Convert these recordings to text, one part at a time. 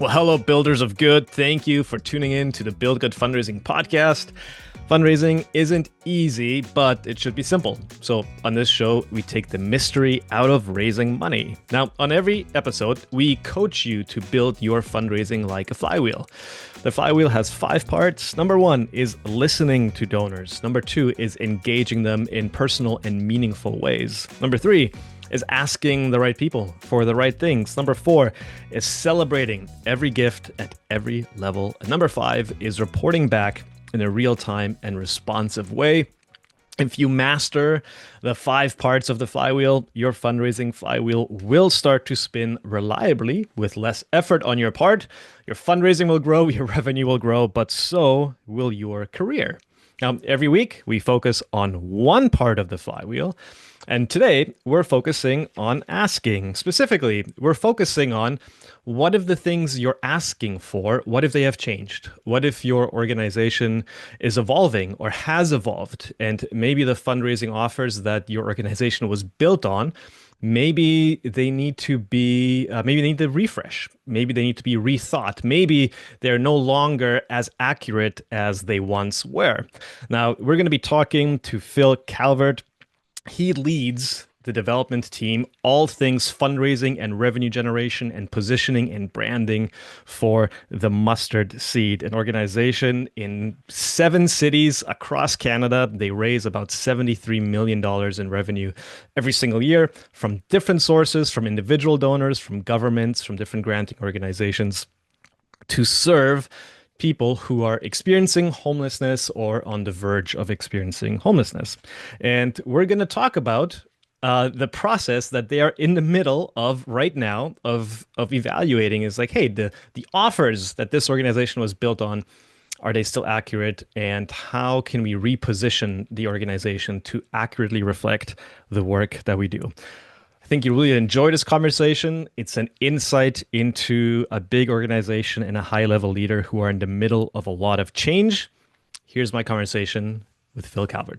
Well, hello, builders of good. Thank you for tuning in to the Build Good Fundraising podcast. Fundraising isn't easy, but it should be simple. So, on this show, we take the mystery out of raising money. Now, on every episode, we coach you to build your fundraising like a flywheel. The flywheel has 5 parts. Number 1 is listening to donors. Number 2 is engaging them in personal and meaningful ways. Number 3 is asking the right people for the right things. Number 4 is celebrating every gift at every level. And number 5 is reporting back in a real-time and responsive way. If you master the 5 parts of the flywheel, your fundraising flywheel will start to spin reliably with less effort on your part. Your fundraising will grow, your revenue will grow, but so will your career. Now, every week we focus on one part of the flywheel. And today we're focusing on asking. Specifically, we're focusing on what if the things you're asking for, what if they have changed? What if your organization is evolving or has evolved? And maybe the fundraising offers that your organization was built on, maybe they need to be, maybe they need to refresh. Maybe they need to be rethought. Maybe they're no longer as accurate as they once were. Now, we're going to be talking to Phil Calvert. He leads the development team, all things fundraising and revenue generation and positioning and branding for the Mustard Seed, an organization in 7 cities across Canada. They raise about $73 million in revenue every single year from different sources, from individual donors, from governments, from different granting organizations to serve people who are experiencing homelessness or on the verge of experiencing homelessness. And we're going to talk about the process that they are in the middle of right now of evaluating is like, hey, the offers that this organization was built on, are they still accurate? And how can we reposition the organization to accurately reflect the work that we do? I think you really enjoy this conversation. It's an insight into a big organization and a high-level leader who are in the middle of a lot of change. Here's my conversation with Phil Calvert.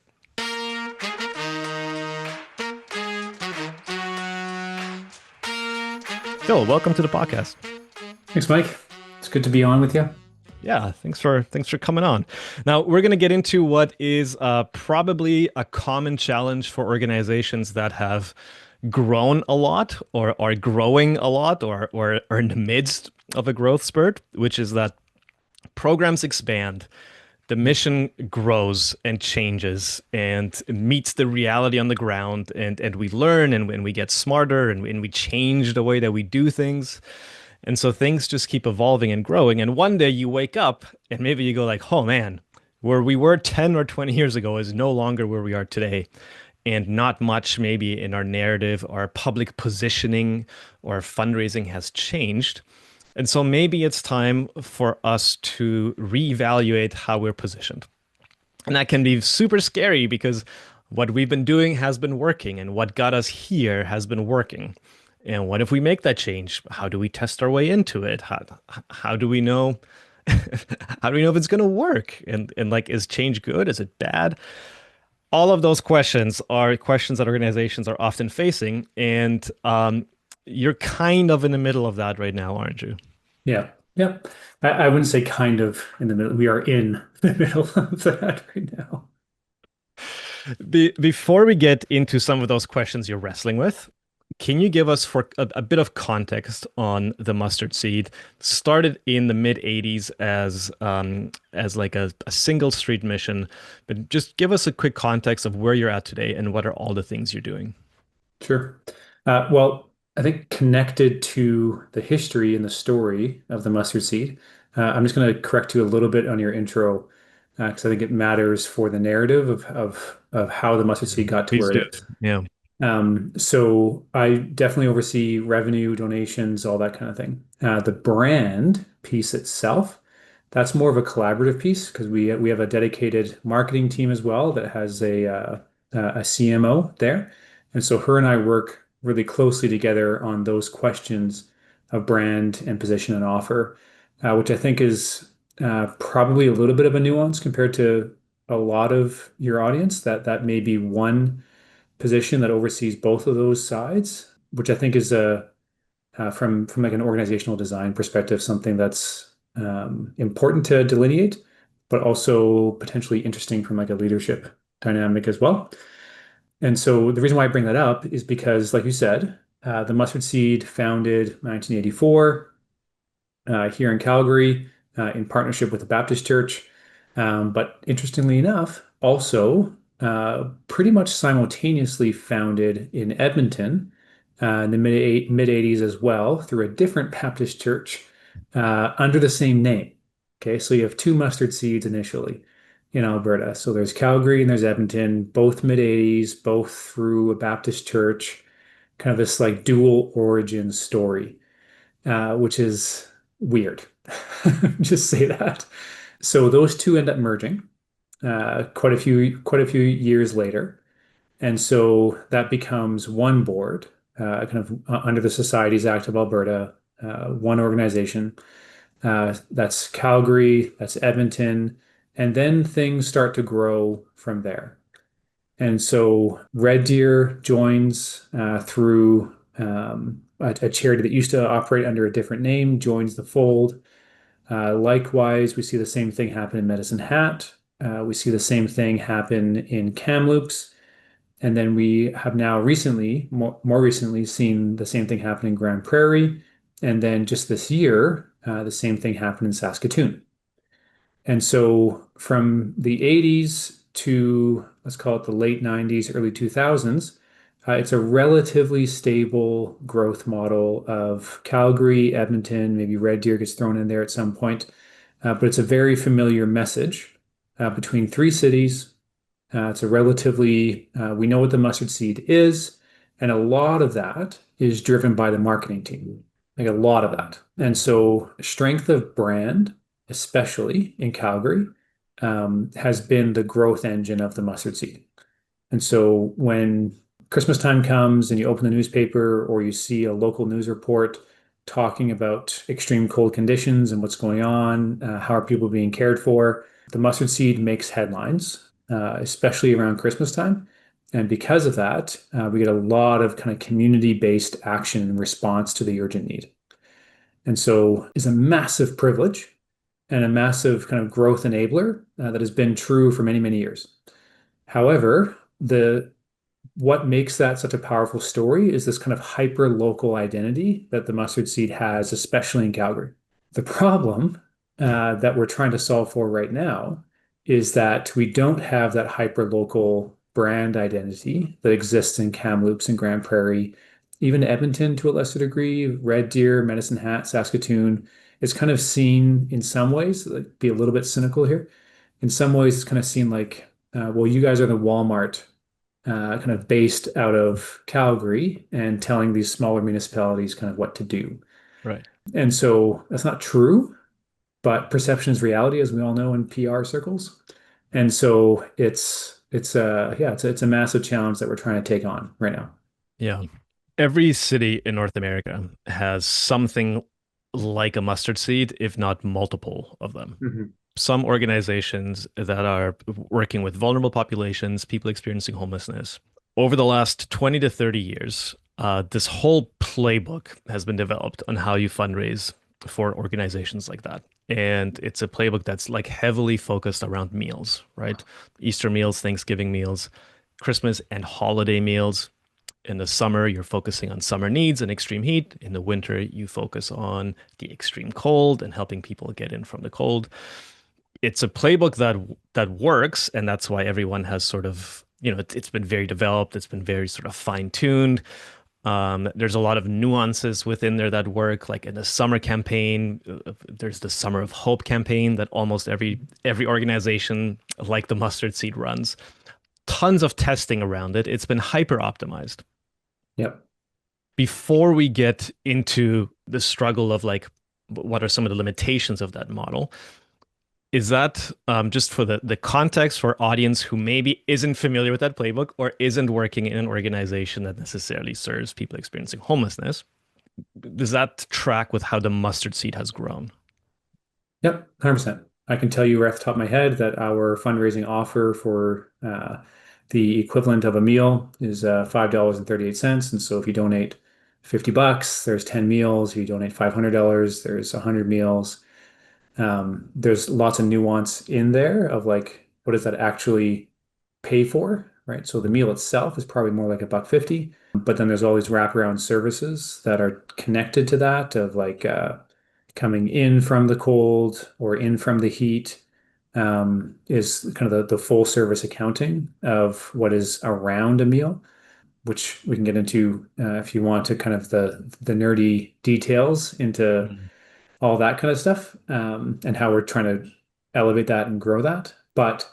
Phil, welcome to the podcast. Thanks, Mike. It's good to be on with you. Yeah, thanks for coming on. Now, we're going to get into what is probably a common challenge for organizations that have grown a lot or are growing a lot or are in the midst of a growth spurt, which is that programs expand, the mission grows and changes and meets the reality on the ground, and we learn and we get smarter and we change the way that we do things. And so things just keep evolving and growing. And one day you wake up and maybe you go like, oh man, where we were 10 or 20 years ago is no longer where we are today. And not much maybe in our narrative, our public positioning or fundraising has changed. And so maybe it's time for us to reevaluate how we're positioned. And that can be super scary because what we've been doing has been working and what got us here has been working. And what if we make that change? How do we test our way into it? How do we know? How do we know if it's going to work? And like, is change good? Is it bad? All of those questions are questions that organizations are often facing. And you're kind of in the middle of that right now, aren't you? Yeah. Yep. I wouldn't say kind of in the middle. We are in the middle of that right now. Before we get into some of those questions you're wrestling with, can you give us for a bit of context on the Mustard Seed? Started in the mid 80s as like a single street mission, but just give us a quick context of where you're at today and what are all the things you're doing. Sure. Well, I think connected to the history and the story of the mustard seed, I'm just going to correct you a little bit on your intro because I think it matters for the narrative of how the mustard seed got to Please where do. it is. Yeah. So I definitely oversee revenue, donations, all that kind of thing. The brand piece itself, that's more of a collaborative piece because we have a dedicated marketing team as well that has a CMO there, and so her and I work really closely together on those questions of brand and position and offer, which I think is probably a little bit of a nuance compared to a lot of your audience. That may be one position that oversees both of those sides, which I think is from like an organizational design perspective, something that's important to delineate, but also potentially interesting from like a leadership dynamic as well. And so the reason why I bring that up is because, like you said, the Mustard Seed founded 1984 here in Calgary in partnership with the Baptist Church. But interestingly enough, also pretty much simultaneously founded in Edmonton in the mid 80s as well through a different Baptist church under the same name. Okay, so you have two mustard seeds initially in Alberta. So there's Calgary and there's Edmonton, both mid 80s, both through a Baptist church, kind of this like dual origin story, which is weird. Just say that. So those two end up merging quite a few years later, and so that becomes one board, kind of under the Societies Act of Alberta, one organization. That's Calgary, that's Edmonton, and then things start to grow from there. And so Red Deer joins through a charity that used to operate under a different name, joins the fold. Likewise, we see the same thing happen in Medicine Hat. We see the same thing happen in Kamloops. And then we have now recently, more recently, seen the same thing happen in Grand Prairie. And then just this year, the same thing happened in Saskatoon. And so from the 80s to, let's call it the late 90s, early 2000s, it's a relatively stable growth model of Calgary, Edmonton, maybe Red Deer gets thrown in there at some point. But it's a very familiar message between three cities. It's a relatively, we know what the mustard seed is, and a lot of that is driven by the marketing team, like a lot of that. And so, strength of brand, especially in Calgary, has been the growth engine of the mustard seed. And so, when Christmas time comes and you open the newspaper or you see a local news report talking about extreme cold conditions and what's going on, how are people being cared for, the mustard seed makes headlines, especially around Christmas time. And because of that, we get a lot of kind of community-based action in response to the urgent need. And so it's a massive privilege and a massive kind of growth enabler that has been true for many, many years. However, the what makes that such a powerful story is this kind of hyper local identity that the mustard seed has, especially in Calgary. The problem that we're trying to solve for right now is that we don't have that hyper local brand identity that exists in Kamloops and Grand Prairie, even Edmonton to a lesser degree, Red Deer, Medicine Hat, Saskatoon. It's kind of seen in some ways, like, be a little bit cynical here. In some ways, it's kind of seen like, well, you guys are the Walmart kind of based out of Calgary and telling these smaller municipalities kind of what to do. Right. And so that's not true, but perception is reality, as we all know in PR circles. And so it's a massive challenge that we're trying to take on right now. Yeah. Every city in North America has something like a mustard seed, if not multiple of them. Mhm. Some organizations that are working with vulnerable populations, people experiencing homelessness. Over the last 20 to 30 years, this whole playbook has been developed on how you fundraise for organizations like that. And it's a playbook that's like heavily focused around meals, right? Easter meals, Thanksgiving meals, Christmas and holiday meals. In the summer, you're focusing on summer needs and extreme heat. In the winter, you focus on the extreme cold and helping people get in from the cold. It's a playbook that works, and that's why everyone has sort of, it's been very developed. It's been very sort of fine-tuned. There's a lot of nuances within there that work. Like in the summer campaign, there's the Summer of Hope campaign that almost every organization like the Mustard Seed runs. Tons of testing around it. It's been hyper optimized. Yep. Before we get into the struggle of like, what are some of the limitations of that model? Is that just for the context for audience who maybe isn't familiar with that playbook or isn't working in an organization that necessarily serves people experiencing homelessness? Does that track with how the mustard seed has grown? Yep, 100%. I can tell you right off the top of my head that our fundraising offer for the equivalent of a meal is $5.38. And so if you donate $50, there's 10 meals. If you donate $500, there's 100 meals. There's lots of nuance in there of like, what does that actually pay for, right? So the meal itself is probably more like a buck 50, but then there's all these wraparound services that are connected to that of like coming in from the cold or in from the heat, is kind of the full service accounting of what is around a meal, which we can get into if you want to kind of the nerdy details into Mm. all that kind of stuff, and how we're trying to elevate that and grow that. But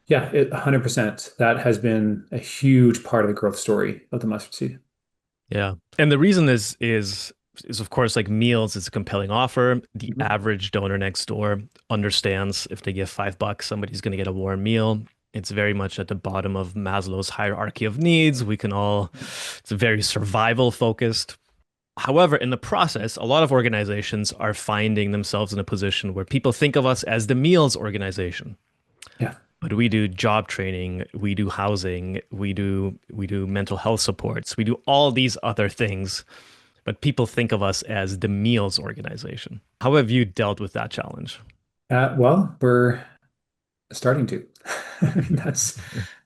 yeah, 100%. That has been a huge part of the growth story of the mustard seed. Yeah. And the reason is of course like meals is a compelling offer. The Mhm. average donor next door understands if they give $5, somebody's going to get a warm meal. It's very much at the bottom of Maslow's hierarchy of needs. It's very survival focused. However, in the process, a lot of organizations are finding themselves in a position where people think of us as the meals organization. Yeah. But we do job training, we do housing, we do mental health supports, we do all these other things, but people think of us as the meals organization. How have you dealt with that challenge? Well, we're starting to.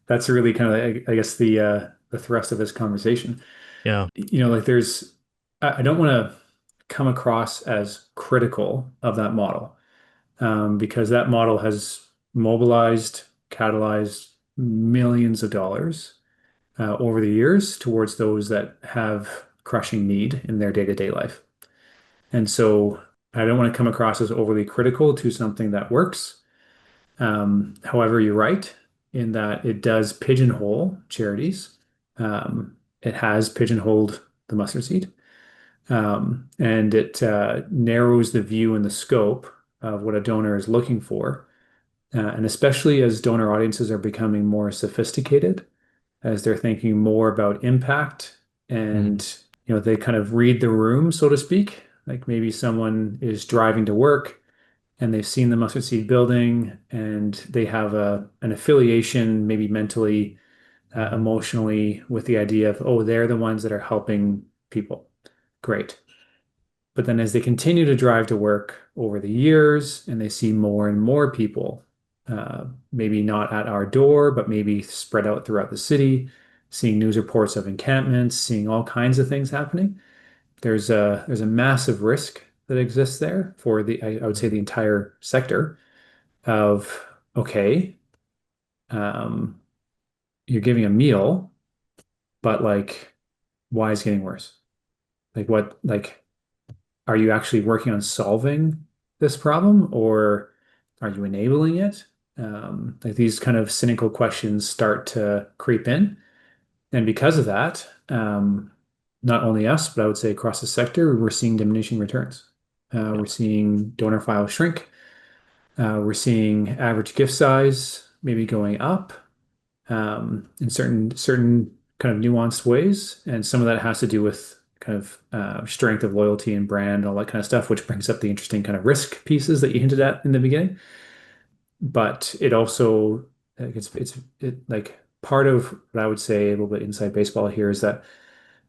That's really kind of, I guess, the thrust of this conversation. Yeah. Like I don't want to come across as critical of that model, because that model has mobilized, catalyzed millions of dollars over the years towards those that have crushing need in their day-to-day life. And so I don't want to come across as overly critical to something that works. However, you're right in that it does pigeonhole charities. It has pigeonholed the mustard seed, and it narrows the view and the scope of what a donor is looking for. And especially as donor audiences are becoming more sophisticated, as they're thinking more about impact, Mm, and they kind of read the room, so to speak. Like maybe someone is driving to work and they've seen the mustard seed building and they have an affiliation, maybe mentally, emotionally, with the idea of, oh, they're the ones that are helping people. Great. But then as they continue to drive to work over the years and they see more and more people, maybe not at our door, but maybe spread out throughout the city, seeing news reports of encampments, seeing all kinds of things happening, there's a massive risk that exists there for I would say the entire sector of, okay, um, you're giving a meal, but like, why is it getting worse? Like what, like, are you actually working on solving this problem, or are you enabling it? Like these kind of cynical questions start to creep in. And because of that, not only us, but I would say across the sector, we're seeing diminishing returns. yeah. We're seeing donor files shrink. We're seeing average gift size maybe going up, in certain kind of nuanced ways, and some of that has to do with kind of strength of loyalty and brand, all that kind of stuff, which brings up the interesting kind of risk pieces that you hinted at in the beginning. But it also, like, like part of what I would say a little bit inside baseball here is that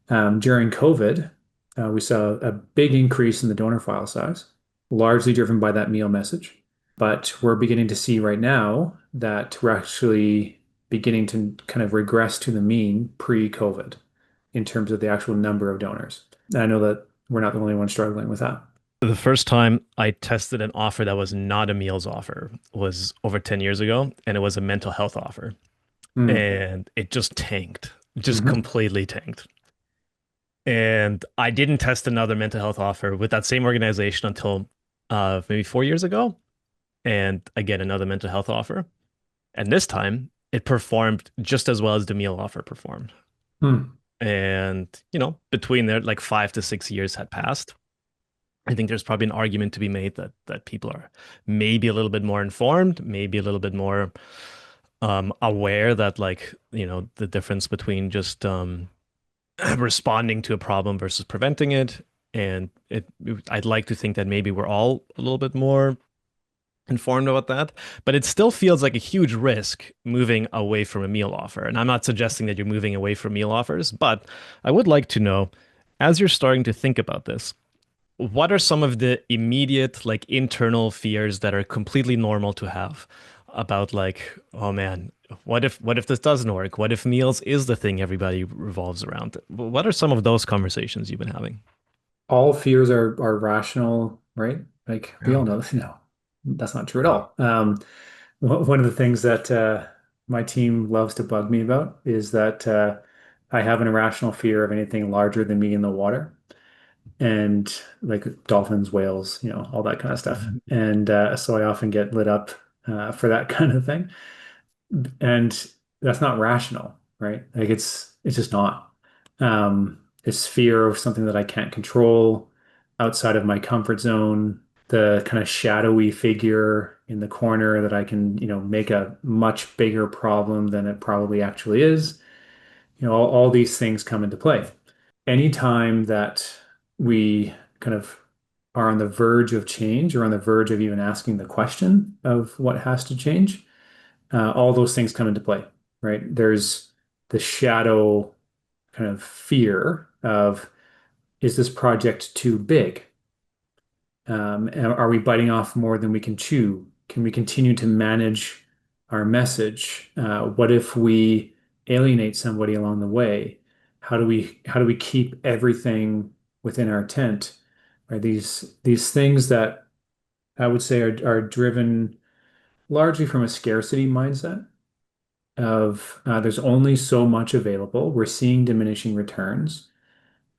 during COVID, we saw a big increase in the donor file size, largely driven by that meal message. But we're beginning to see right now that we're actually beginning to kind of regress to the mean pre-COVID in terms of the actual number of donors. And I know that we're not the only ones struggling with that. The first time I tested an offer that was not a meals offer was over 10 years ago, and it was a mental health offer. Mm. And it just tanked, just Hmm. completely tanked. And I didn't test another mental health offer with that same organization until maybe 4 years ago. And again, another mental health offer. And this time it performed just as well as the meal offer performed. Mm. And, between there, like 5 to 6 years had passed. I think there's probably an argument to be made that people are maybe a little bit more informed, maybe a little bit more aware that like, the difference between just responding to a problem versus preventing it. And I'd like to think that maybe we're all a little bit more informed about that, but it still feels like a huge risk moving away from a meal offer. And I'm not suggesting that you're moving away from meal offers, but I would like to know, As you're starting to think about this, what are some of the immediate, like internal fears that are completely normal to have about like, oh man, what if this doesn't work? What if meals is the thing everybody revolves around? What are some of those conversations you've been having? All fears are rational, right? Like we Yeah. all know, no, that's not true at all. One of the things that my team loves to bug me about is that I have an irrational fear of anything larger than me in the water, and like dolphins, whales, all that kind of stuff. And so I often get lit up for that kind of thing. And that's not rational, right? Like it's just not. It's fear of something that I can't control outside of my comfort zone, the kind of shadowy figure in the corner that I can, make a much bigger problem than it probably actually is. All these things come into play. Anytime that we kind of are on the verge of change or on the verge of even asking the question of what has to change, all those things come into play, right? There's the shadow kind of fear of, is this project too big? Are we biting off more than we can chew? Can we continue to manage our message? What if we alienate somebody along the way? How do we keep everything within our tent? Right? These things that I would say are driven largely from a scarcity mindset of there's only so much available. We're seeing diminishing returns.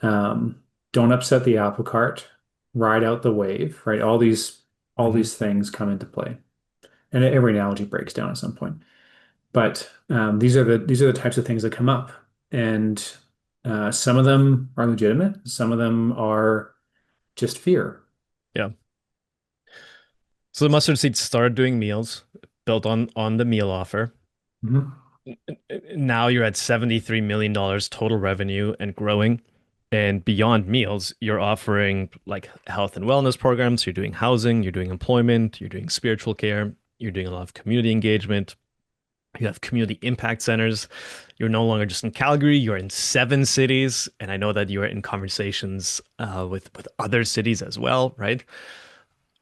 Um, don't upset the apple cart. Ride out the wave, right? All Mhm. these things come into play, and every analogy breaks down at some point. But these are the types of things that come up, and some of them are legitimate. Some of them are just fear. Yeah. So the mustard seed started doing meals built on the meal offer. Mhm. Now you're at $73 million total revenue and growing. And beyond meals, you're offering like health and wellness programs, you're doing housing, you're doing employment, you're doing spiritual care, you're doing a lot of community engagement. You have community impact centers. You're no longer just in Calgary, you're in 7 cities. And I know that you're in conversations with other cities as well, right?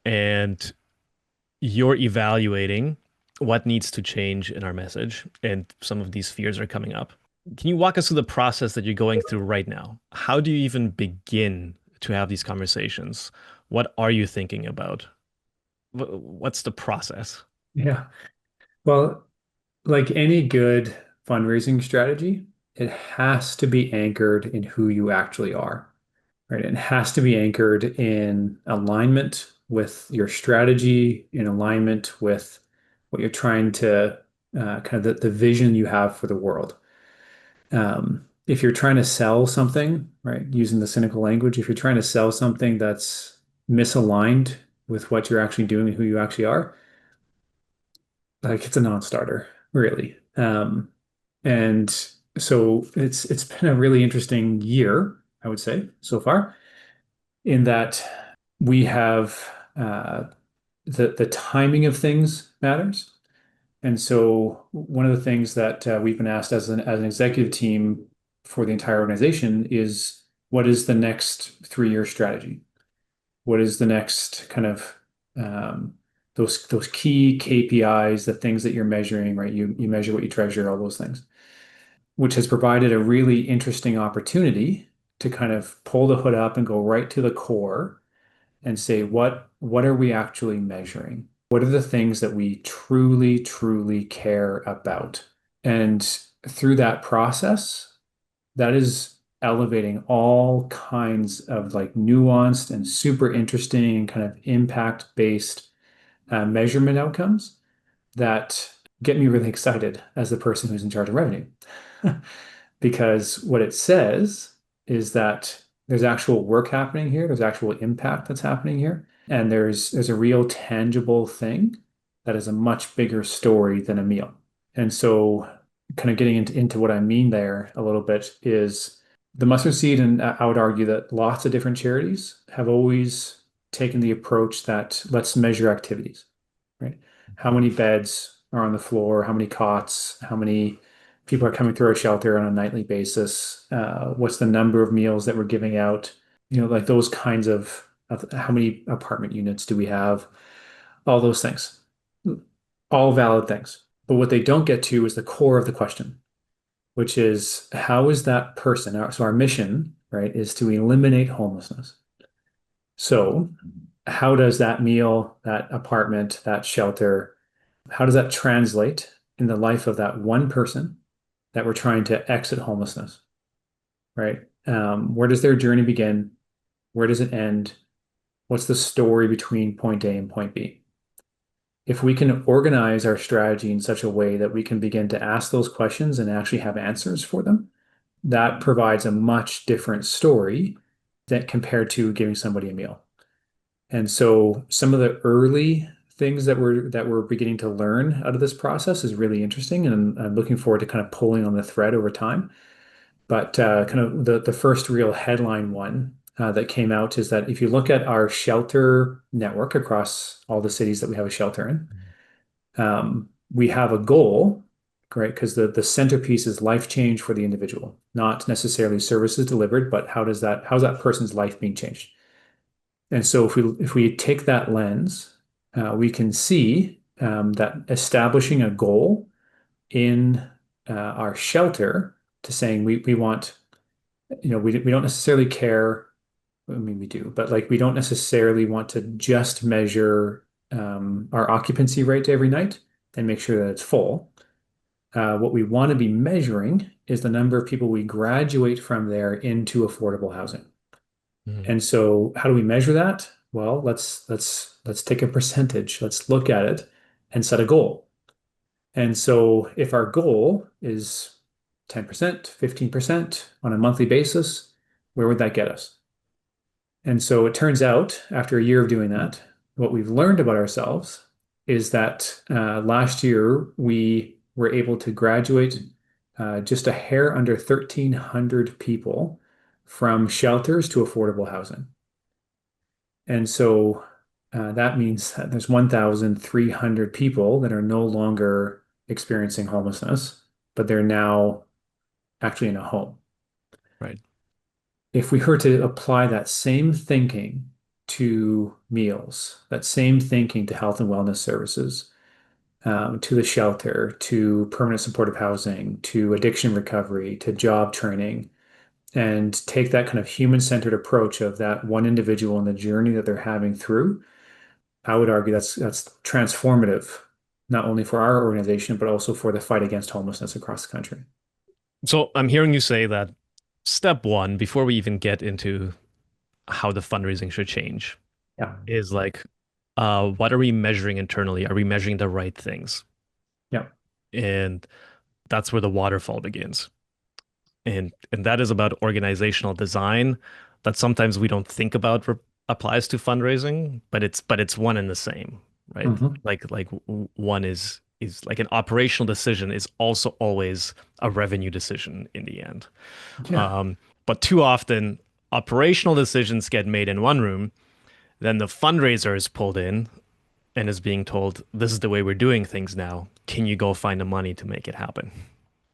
And you're evaluating what needs to change in our message, and some of these fears are coming up. Can you walk us through the process that you're going through right now? How do you even begin to have these conversations? What are you thinking about? What's the process? Yeah. Well, like any good fundraising strategy, it has to be anchored in who you actually are. Right? It has to be anchored in alignment with your strategy, in alignment with what you're trying to kind of the vision you have for the world. If you're trying to sell something, right, using the cynical language, if you're trying to sell something that's misaligned with what you're actually doing and who you actually are, like it's a non-starter, really. And so it's been a really interesting year, I would say, so far, in that we have the timing of things matters. And so one of the things that we've been asked as an executive team for the entire organization is, what is the next 3-year strategy? What is the next kind of um, those key KPIs, the things that you're measuring, right? You measure what you treasure, all those things, which has provided a really interesting opportunity to kind of pull the hood up and go right to the core and say, what are we actually measuring? What are the things that we truly, truly care about? And through that process, that is elevating all kinds of like nuanced and super interesting kind of impact-based measurement outcomes that get me really excited as the person who's in charge of revenue. Because what it says is that there's actual work happening here, there's actual impact that's happening here, and there's a real tangible thing that is a much bigger story than a meal. And so kind of getting into what I mean there a little bit is the mustard seed, and I would argue that lots of different charities have always taken the approach that let's measure activities, right? How many beds are on the floor? How many cots? How many people are coming through our shelter on a nightly basis? What's the number of meals that we're giving out? Like those kinds of how many apartment units do we have? All those things, all valid things. But what they don't get to is the core of the question, which is how is that person? So our mission, right, is to eliminate homelessness. So how does that meal, that apartment, that shelter, how does that translate in the life of that one person that we're trying to exit homelessness, right? Where does their journey begin? Where does it end? What's the story between point A and point B? If we can organize our strategy in such a way that we can begin to ask those questions and actually have answers for them, that provides a much different story than compared to giving somebody a meal. And so some of the early things that we're beginning to learn out of this process is really interesting, and I'm looking forward to kind of pulling on the thread over time. But kind of the first real headline one that came out is that if you look at our shelter network across all the cities that we have a shelter in, we have a goal, right? Because the centerpiece is life change for the individual, not necessarily services delivered, but how's that person's life being changed? And so if we take that lens, we can see that establishing a goal in our shelter to saying we want, we don't necessarily care. I mean, we do, but like we don't necessarily want to just measure our occupancy rate every night and make sure that it's full. What we want to be measuring is the number of people we graduate from there into affordable housing. Mhm. And so how do we measure that? Well, let's take a percentage. Let's look at it and set a goal. And so if our goal is 10%, 15% on a monthly basis, where would that get us? And so it turns out, after a year of doing that, what we've learned about ourselves is that last year we were able to graduate just a hair under 1,300 people from shelters to affordable housing. And so that means that there's 1,300 people that are no longer experiencing homelessness, but they're now actually in a home. Right. If we were to apply that same thinking to meals, that same thinking to health and wellness services, to the shelter, to permanent supportive housing, to addiction recovery, to job training, and take that kind of human-centered approach of that one individual and the journey that they're having through, I would argue that's transformative, not only for our organization, but also for the fight against homelessness across the country. So I'm hearing you say that step one, before we even get into how the fundraising should change, Yeah. is like, what are we measuring internally? Are we measuring the right things? Yeah. And that's where the waterfall begins. And that is about organizational design that sometimes we don't think about applies to fundraising, but it's one and the same, right? Hmm. One is like an operational decision is also always a revenue decision in the end. Yeah. But too often operational decisions get made in one room, then the fundraiser is pulled in and is being told, this is the way we're doing things now. Can you go find the money to make it happen?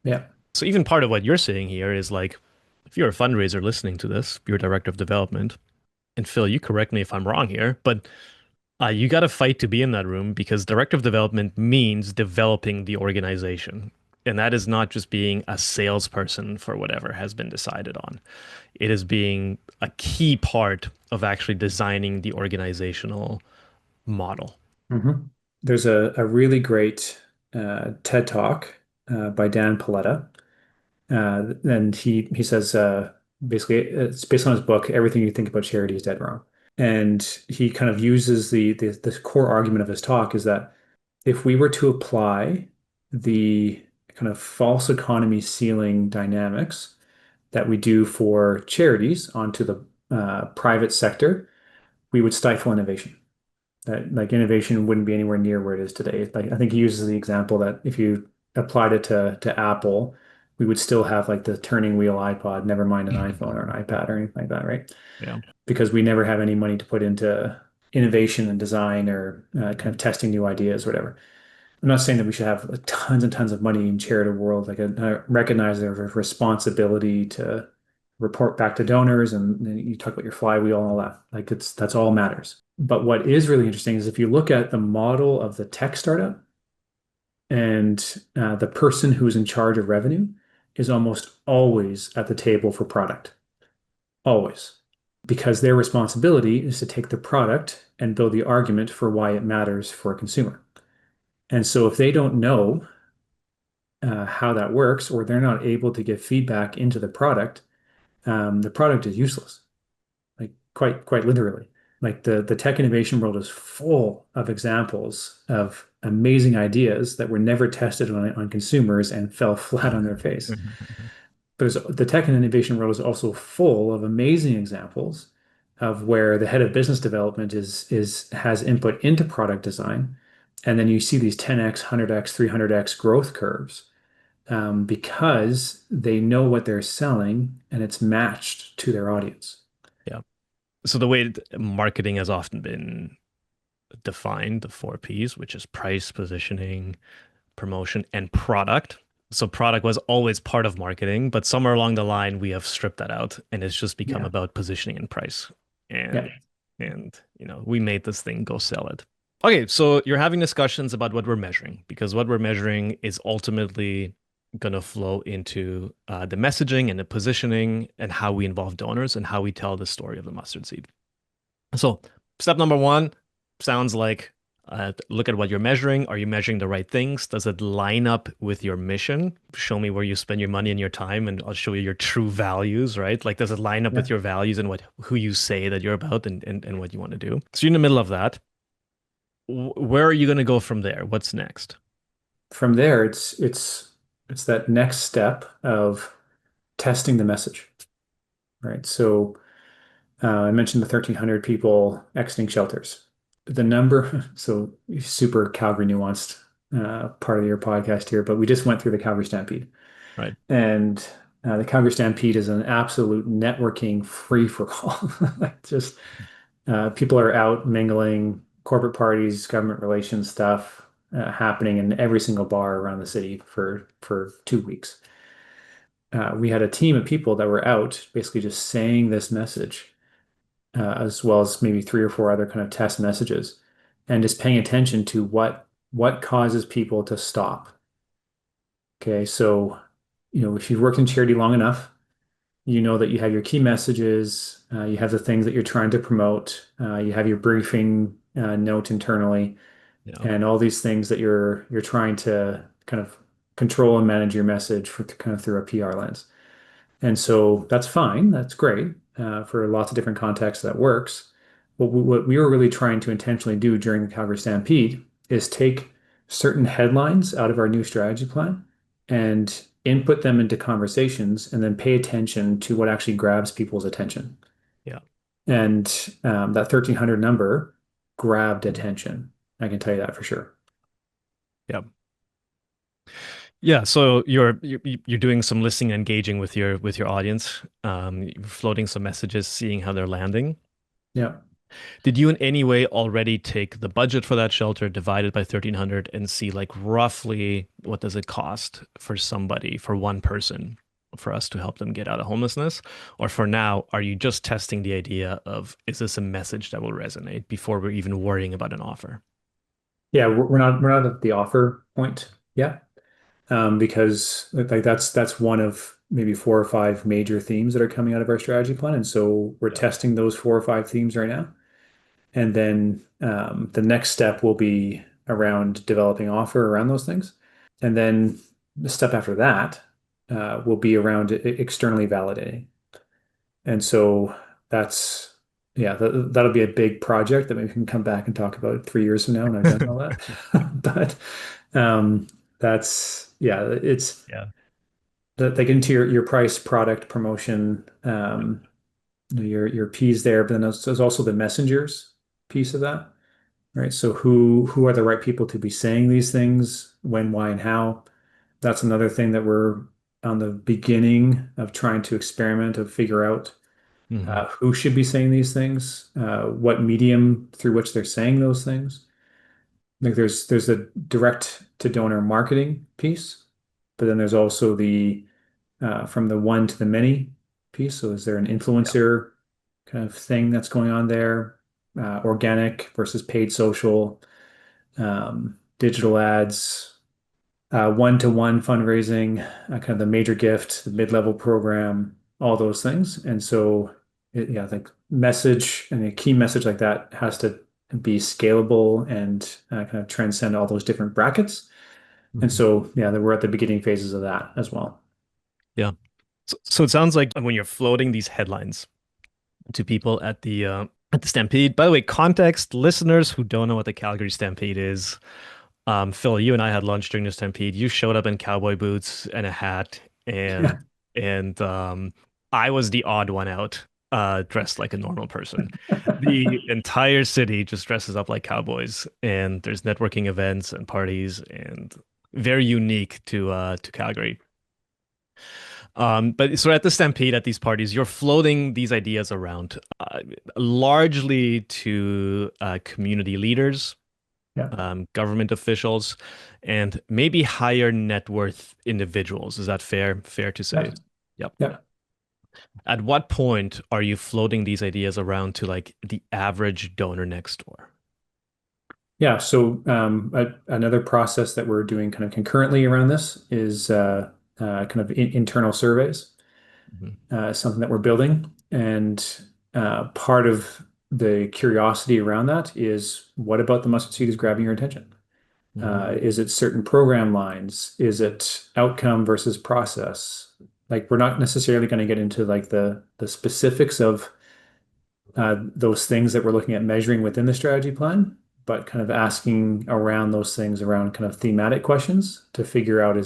Yeah. So even part of what you're saying here is like, if you're a fundraiser listening to this, you're a director of development, and Phil, you correct me if I'm wrong here, but you got to fight to be in that room because director of development means developing the organization. And that is not just being a salesperson for whatever has been decided on. It is being a key part of actually designing the organizational model. Hmm. There's a really great TED Talk by Dan Paletta, and he says basically it's based on his book, Everything You Think About Charity is Dead Wrong. And he kind of uses the core argument of his talk is that if we were to apply the kind of false economy ceiling dynamics that we do for charities onto the private sector, we would stifle innovation. That like innovation wouldn't be anywhere near where it is today. Like I think he uses the example that if you applied it to Apple, we would still have like the turning wheel iPod, never mind an iPhone or an iPad or anything like that, right? Yeah. Because we never have any money to put into innovation and design or kind of testing new ideas, or whatever. I'm not saying that we should have tons and tons of money in charitable world. Like I recognize there's a responsibility to report back to donors, and you talk about your flywheel and all that. Like that's all matters. But what is really interesting is if you look at the model of the tech startup and the person who's in charge of revenue is almost always at the table for product, always, because their responsibility is to take the product and build the argument for why it matters for a consumer. And so if they don't know how that works, or they're not able to give feedback into the product is useless. Like quite literally. Like the tech innovation world is full of examples of amazing ideas that were never tested on consumers and fell flat on their face. But the tech and innovation world is also full of amazing examples of where the head of business development is has input into product design, and then you see these 10x, 100x, 300x growth curves because they know what they're selling and it's matched to their audience. Yeah. So the way marketing has often been defined, the four P's, which is price, positioning, promotion, and product. So product was always part of marketing, but somewhere along the line we have stripped that out and it's just become Yeah. about positioning and price. Yeah. And we made this thing, go sell it. Okay, so you're having discussions about what we're measuring because what we're measuring is ultimately going to flow into the messaging and the positioning and how we involve donors and how we tell the story of the mustard seed. So step number one sounds like look at what you're measuring. Are you measuring the right things? Does it line up with your mission? Show me where you spend your money and your time, and I'll show you your true values, right? Like, does it line up Yeah. with your values and what who you say that you're about and what you want to do? So you're in the middle of that. Where are you going to go from there? What's next? From there, it's that next step of testing the message, right? So I mentioned the 1,300 people exiting shelters. The number, so super Calgary nuanced part of your podcast here, but we just went through the Calgary Stampede. Right. And the Calgary Stampede is an absolute networking free for all. Just people are out mingling, corporate parties, government relations stuff happening in every single bar around the city for 2 weeks. We had a team of people that were out basically just saying this message, as well as maybe three or four other kind of test messages, and just paying attention to what causes people to stop. Okay, so if you've worked in charity long enough, you know that you have your key messages, you have the things that you're trying to promote, you have your briefing note internally, Yeah. and all these things that you're trying to kind of control and manage your message for kind of through a PR lens. And so that's fine. That's great. For lots of different contexts that works. What we were really trying to intentionally do during the Calgary Stampede is take certain headlines out of our new strategy plan and input them into conversations and then pay attention to what actually grabs people's attention. Yeah. And that 1,300 number grabbed attention. I can tell you that for sure. Yeah. Yeah, so you're doing some listening, engaging with your audience, you're floating some messages, seeing how they're landing. Yeah. Did you in any way already take the budget for that shelter, divide it by 1,300, and see like roughly what does it cost for somebody, for one person, for us to help them get out of homelessness? Or for now, are you just testing the idea of is this a message that will resonate before we're even worrying about an offer? Yeah, we're not at the offer point yet. Because like that's one of maybe four or five major themes that are coming out of our strategy plan. And so we're Yeah. testing those four or five themes right now. And then the next step will be around developing offer around those things. And then the step after that will be around externally validating. And so that's, yeah, that'll be a big project that maybe we can come back and talk about 3 years from now when I've done all that. But um, yeah, it's Yeah. they get into your price, product, promotion, your P's there, but then there's also the messengers piece of that, right? So who are the right people to be saying these things, when, why, and how? That's another thing that we're on the beginning of trying to experiment of figure out Hmm. who should be saying these things, what medium through which they're saying those things. like there's the direct to donor marketing piece, but then there's also the from the one to the many piece. So is there an Yeah. influencer kind of thing that's going on there? Organic versus paid social, digital ads, one-to-one fundraising, kind of the major gift, the mid-level program, all those things. And so, yeah, I think message and a key message like that has to be scalable and kind of transcend all those different brackets. And Mhm. so, yeah, we're at the beginning phases of that as well. Yeah. So it sounds like when you're floating these headlines to people at the Stampede. By the way, context, listeners who don't know what the Calgary Stampede is. Phil, you and I had lunch during the Stampede. You showed up in cowboy boots and a hat, Yeah. and I was the odd one out, dressed like a normal person. The entire city just dresses up like cowboys, and there's networking events and parties, and very unique to Calgary. But so at the Stampede, at these parties, you're floating these ideas around, largely to community leaders, Yeah. government officials, and maybe higher net worth individuals. Is that fair? Fair to say? Yeah. Yep. Yeah. At what point are you floating these ideas around to like the average donor next door? Yeah. So another process that we're doing kind of concurrently around this is kind of internal surveys. Mhm. Something that we're building. And part of the curiosity around that is what about the mustard seed is grabbing your attention? Mhm. Is it certain program lines? Is it outcome versus process? Like we're not necessarily going to get into like the specifics of those things that we're looking at measuring within the strategy plan, but kind of asking around those things around kind of thematic questions to figure out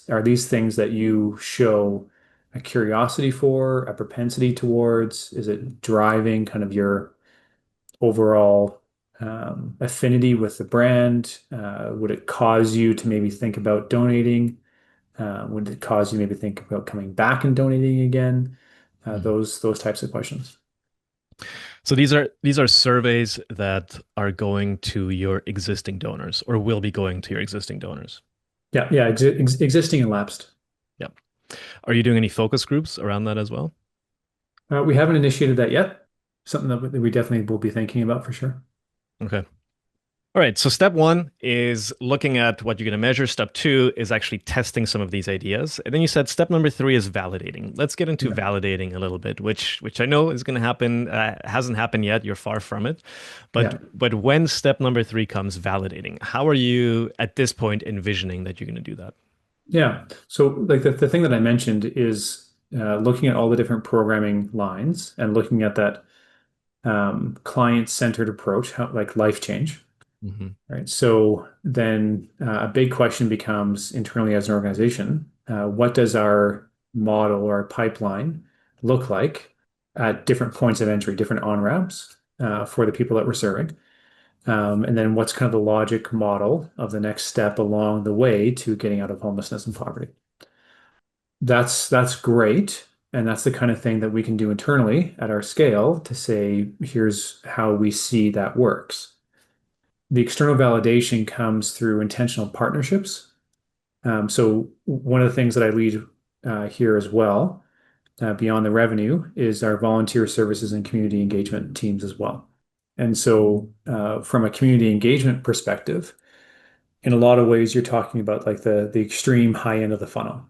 are these things that you show a curiosity for, a propensity towards? Is it driving kind of your overall affinity with the brand? Would it cause you to maybe think about donating? Would it cause you maybe think about coming back and donating again? Mhm. Those types of questions. So these are surveys that are going to your existing donors or will be going to your existing donors. Yeah, yeah, existing and lapsed. Yep. Are you doing any focus groups around that as well? We haven't initiated that yet. Something that we definitely will be thinking about for sure. Okay. All right. So step one is looking at what you're going to measure. Step two is actually testing some of these ideas. And then you said step number three is validating. Let's get into Yeah. validating a little bit, which I know is going to happen. Hasn't happened yet. You're far from it. But Yeah. but when step number three comes, validating, how are you at this point envisioning that you're going to do that? Yeah. So like the thing that I mentioned is looking at all the different programming lines and looking at that client-centered approach, how, like life change, Hmm. right? So then a big question becomes internally as an organization, what does our model or our pipeline look like at different points of entry, different on-ramps for the people that we're serving? And then what's kind of the logic model of the next step along the way to getting out of homelessness and poverty? That's great. And that's the kind of thing that we can do internally at our scale to say, here's how we see that works. The external validation comes through intentional partnerships. So one of the things that I lead here as well, beyond the revenue, is our volunteer services and community engagement teams as well. And so, from a community engagement perspective, in a lot of ways, you're talking about like the extreme high end of the funnel.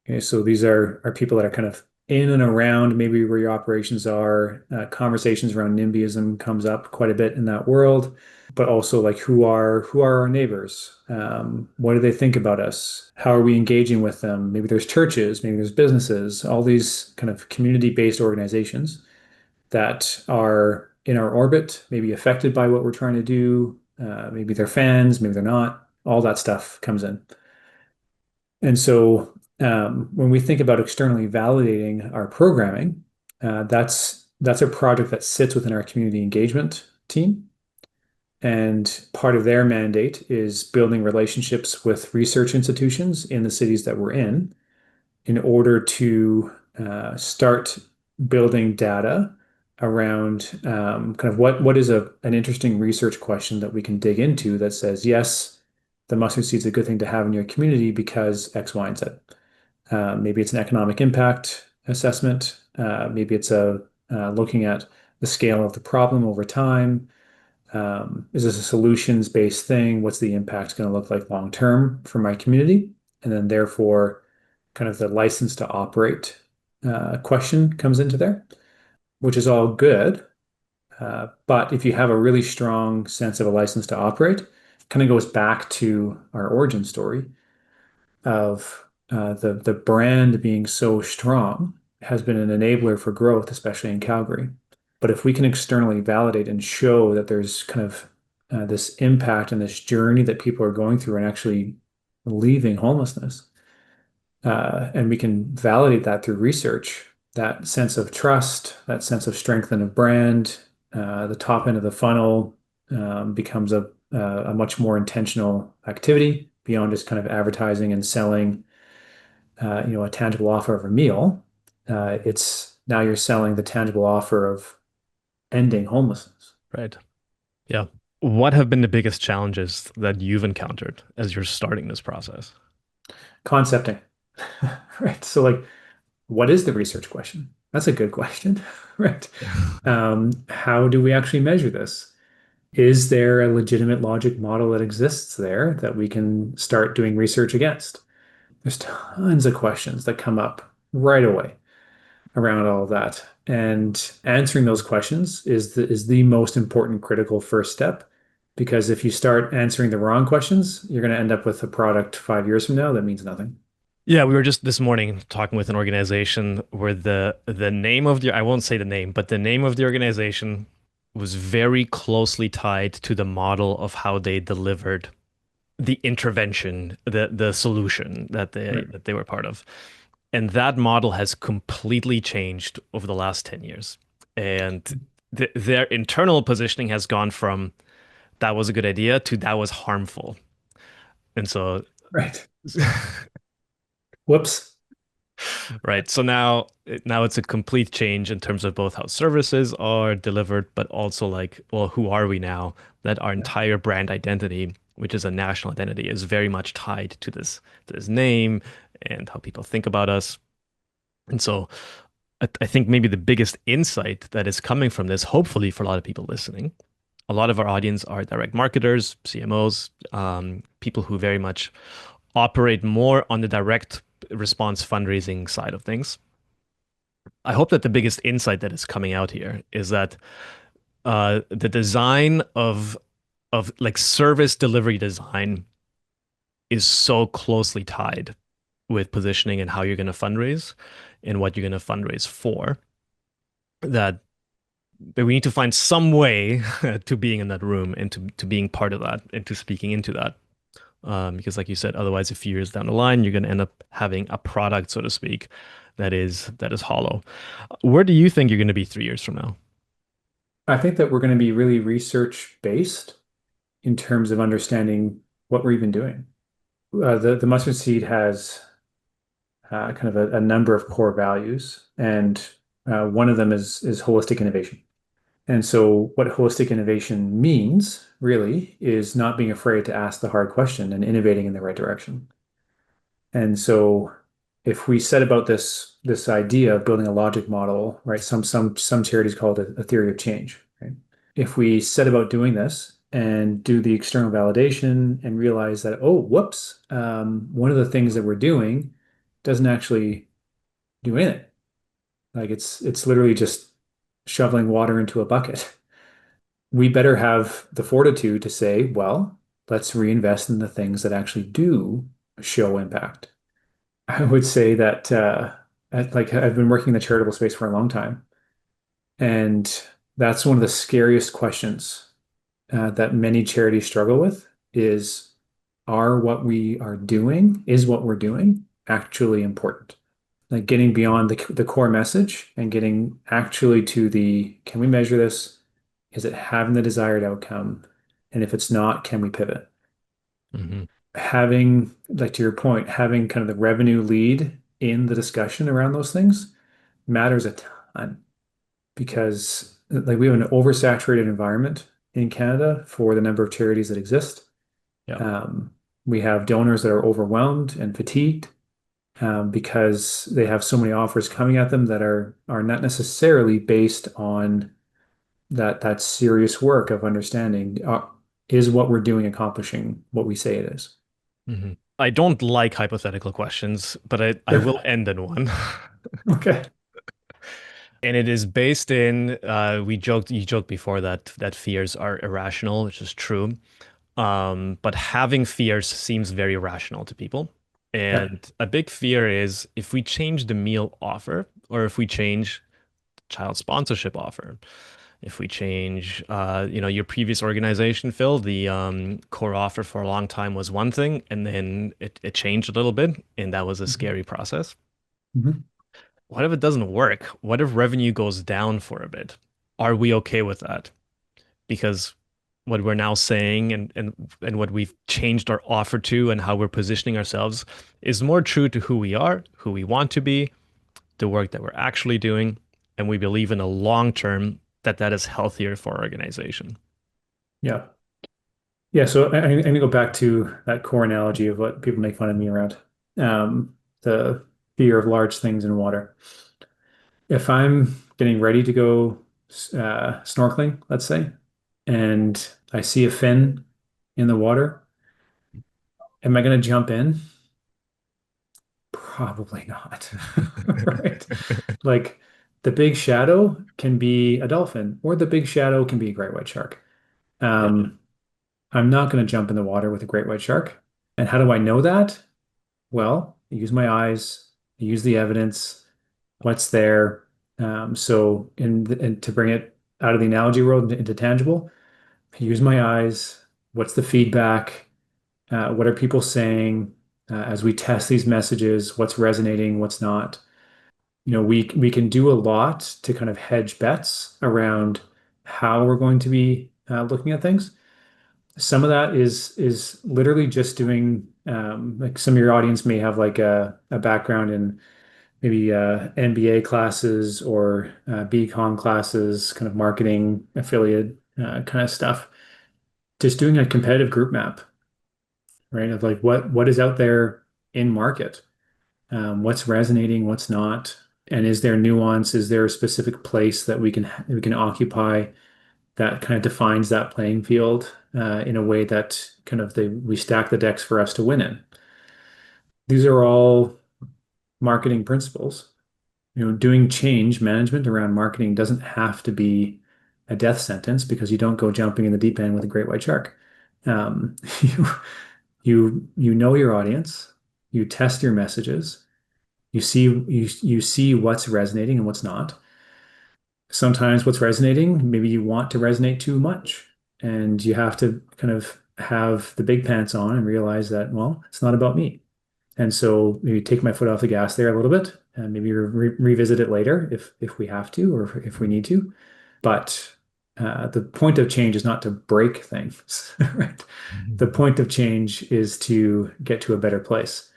Okay, so these are people that are kind of in and around maybe where your operations are. Conversations around NIMBYism comes up quite a bit in that world, but also like who are our neighbors? What do they think about us? How are we engaging with them? Maybe there's churches, maybe there's businesses, all these kind of community-based organizations that are in our orbit, maybe affected by what we're trying to do. Maybe they're fans, maybe they're not. All that stuff comes in. And so when we think about externally validating our programming, that's a project that sits within our community engagement team. And part of their mandate is building relationships with research institutions in the cities that we're in order to start building data around kind of what is an interesting research question that we can dig into that says, yes, the mustard seed is a good thing to have in your community because X, Y, and Z. Maybe it's an economic impact assessment. Maybe it's a looking at the scale of the problem over time. Is this a solutions-based thing? What's the impact going to look like long term for my community? And then therefore, kind of the license to operate question comes into there, which is all good. But if you have a really strong sense of a license to operate, it kind of goes back to our origin story of the brand being so strong has been an enabler for growth, especially in Calgary. But if we can externally validate and show that there's kind of this impact and this journey that people are going through and actually leaving homelessness, and we can validate that through research, that sense of trust, that sense of strength in a brand, the top end of the funnel becomes a much more intentional activity beyond just kind of advertising and selling, a tangible offer of a meal. It's now you're selling the tangible offer of ending homelessness. Right. Yeah. What have been the biggest challenges that you've encountered as you're starting this process? Concepting, right? So, like, what is the research question? That's a good question, right? How do we actually measure this? Is there a legitimate logic model that exists there that we can start doing research against? There's tons of questions that come up right away around all of that. And answering those questions is the most important critical first step. Because if you start answering the wrong questions, you're going to end up with a product 5 years from now that means nothing. Yeah, we were just this morning talking with an organization where the name of the I won't say the name, but the name of the organization was very closely tied to the model of how they delivered the intervention, the solution Right. that they were part of. And that model has completely changed over the last 10 years. And their internal positioning has gone from that was a good idea to that was harmful. And so Right. Whoops. right. So now it's a complete change in terms of both how services are delivered, but also like, well, who are we now? That our Yeah. entire brand identity, which is a national identity, is very much tied to this name and how people think about us. And so I think maybe the biggest insight that is coming from this, hopefully for a lot of people listening, a lot of our audience are direct marketers, CMOs, people who very much operate more on the direct response fundraising side of things. I hope that the biggest insight that is coming out here is that the design of like service delivery design is so closely tied with positioning and how you're going to fundraise and what you're going to fundraise for that we need to find some way to being in that room and to being part of that and to speaking into that. Because like you said, otherwise a few years down the line, you're going to end up having a product, so to speak, that is hollow. Where do you think you're going to be 3 years from now? I think that we're going to be really research based in terms of understanding what we're even doing. The mustard seed has kind of a number of core values, and one of them is holistic innovation. And so, what holistic innovation means really is not being afraid to ask the hard question and innovating in the right direction. And so, if we set about this idea of building a logic model, right? Some charities call it a theory of change, right? If we set about doing this and do the external validation and realize that, oh, whoops, one of the things that we're doing doesn't actually do anything. Like it's literally just shoveling water into a bucket. We better have the fortitude to say, well, let's reinvest in the things that actually do show impact. I would say that like I've been working in the charitable space for a long time, and that's one of the scariest questions that many charities struggle with is is what we're doing actually important? Like getting beyond the core message and getting actually to the can we measure this? Is it having the desired outcome? And if it's not, can we pivot? Hmm. Having, like to your point, having kind of the revenue lead in the discussion around those things matters a ton. because like we have an oversaturated environment in Canada for the number of charities that exist. Yeah. Um, we have donors that are overwhelmed and fatigued because they have so many offers coming at them that are not necessarily based on that serious work of understanding is what we're doing accomplishing what we say it is. hmm I don't like hypothetical questions, but I will end in one. Okay. And it is based in you joked before that fears are irrational, which is true. But having fears seems very rational to people. Yeah. And a big fear is if we change the meal offer or if we change child sponsorship offer, if we change your previous organization, Phil, the core offer for a long time was one thing, and then it changed a little bit, and that was a Mhm. scary process. Mhm. What if it doesn't work? What if revenue goes down for a bit? Are we okay with that? Because what we're now saying and what we've changed our offer to and how we're positioning ourselves is more true to who we are, who we want to be, the work that we're actually doing, and we believe in the long term that that is healthier for our organization. Yeah. Yeah. So I'm going to go back to that core analogy of what people make fun of me around the fear of large things in water. If I'm getting ready to go snorkeling, let's say, and I see a fin in the water, am I going to jump in? Probably not. Right? Like the big shadow can be a dolphin, or the big shadow can be a great white shark. Yeah. Um, I'm not going to jump in the water with a great white shark. And how do I know that? Well, I use my eyes, I use the evidence, what's there. And to bring it out of the analogy world into tangible, I use my eyes. What's the feedback? What are people saying as we test these messages? What's resonating? What's not? We can do a lot to kind of hedge bets around how we're going to be looking at things. Some of that is literally just doing like some of your audience may have like a background in maybe MBA classes or BCom classes, kind of marketing affiliate kind of stuff. Just doing a competitive group map, right? Of like what is out there in market, what's resonating, what's not, and is there nuance? Is there a specific place that we can occupy that kind of defines that playing field in a way that kind of we stack the decks for us to win in. These are all marketing principles. Doing change management around marketing doesn't have to be a death sentence because you don't go jumping in the deep end with a great white shark. You you know your audience, you test your messages, you see what's resonating and what's not. Sometimes what's resonating, maybe you want to resonate too much, and you have to kind of have the big pants on and realize that, well, it's not about me. And so maybe take my foot off the gas there a little bit and maybe revisit it later if we have to or if we need to. But the point of change is not to break things, right? The point of change is to get to a better place.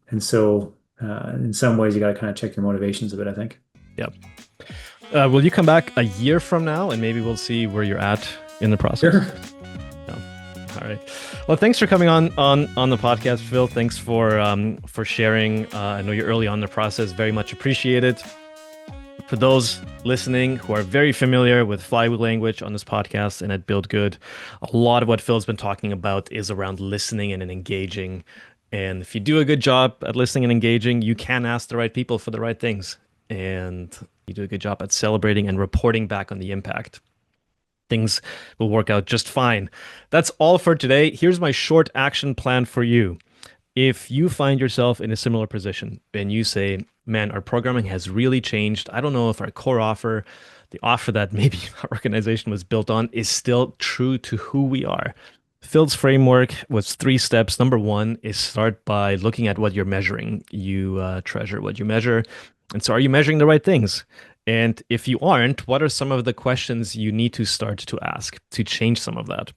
And so in some ways, you got to kind of check your motivations a bit, I think. Yep. Will you come back a year from now and maybe we'll see where you're at in the process? Sure. No. All right. Well, thanks for coming on the podcast, Phil. Thanks for sharing. I know you're early on in the process. Very much appreciated. For those listening who are very familiar with flywheel language on this podcast and at Build Good, a lot of what Phil's been talking about is around listening and engaging. And if you do a good job at listening and engaging, you can ask the right people for the right things. And you do a good job at celebrating and reporting back on the impact. Things will work out just fine. That's all for today. Here's my short action plan for you. If you find yourself in a similar position and you say, man, our programming has really changed. I don't know if our core offer, the offer that maybe our organization was built on, is still true to who we are. Phil's framework was 3 steps. Number one is start by looking at what you're measuring. You treasure what you measure. And so, are you measuring the right things? And if you aren't, what are some of the questions you need to start to ask to change some of that?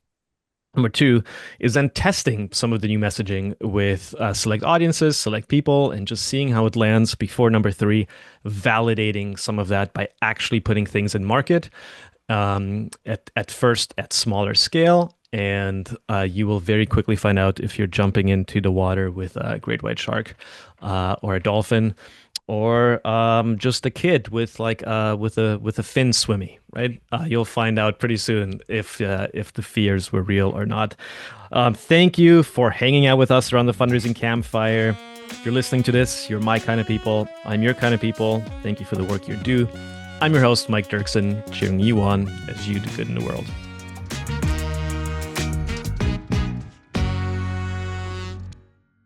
Number two is then testing some of the new messaging with select audiences, select people, and just seeing how it lands before number three, validating some of that by actually putting things in market at first at smaller scale. And you will very quickly find out if you're jumping into the water with a great white shark or a dolphin or just a kid with like with a fin swimmy, right? You'll find out pretty soon if the fears were real or not. Thank you for hanging out with us around the fundraising campfire. If you're listening to this, you're my kind of people. I'm your kind of people. Thank you for the work you do. I'm your host, Mike Dirksen, cheering you on as you do good in the world.